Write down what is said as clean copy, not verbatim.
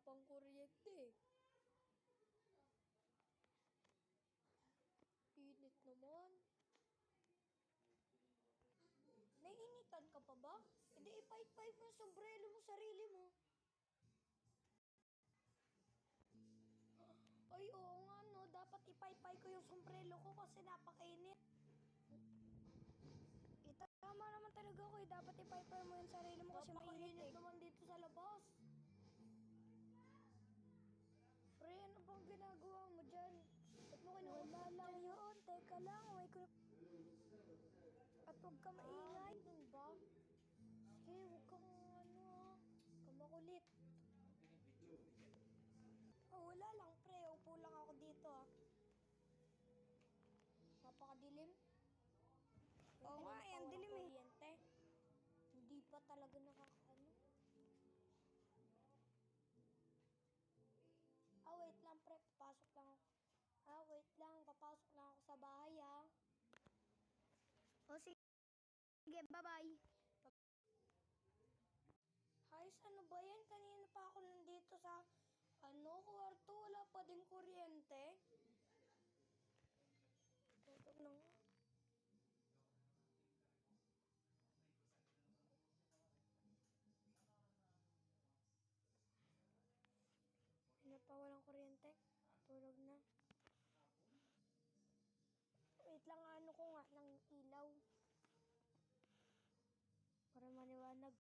pang kuryente. Init naman. Naiinitan ka pa ba? Hindi, ipait-pait mo yung sombrero mo, sarili mo. Ay, oo nga, no. Dapat ipait-pait ko yung sombrero ko kasi napakainit. Tama naman talaga ako eh. Dapat ipait-pait mo yung sarili mo kasi mainit eh. Naman dito sa labas. Pre, ano bang ginagawa mo dyan? Ba't mo kinukuha Wala lang dyan? yun. Teka lang. At huwag ka maingay. Ganun ba? Sige, huwag kang huwag kang makulit. Oh, wala lang, pre. Upo lang ako dito, ah. Napakadilim. Oo nga, eh. Ang dilim, eh. Kuryente. Hindi pa talaga nakakaano. Wait lang, pre. Papasok lang ako. Wait lang. Papasok lang ako sa bahay, O, sige. Bye-bye. Hayes, ano ba yan? Kanina pa ako nandito sa kwarto. Wala pa din kuryente. Tutog na nga. Kanina pa walang kuryente. Tulog na. Wait lang, ano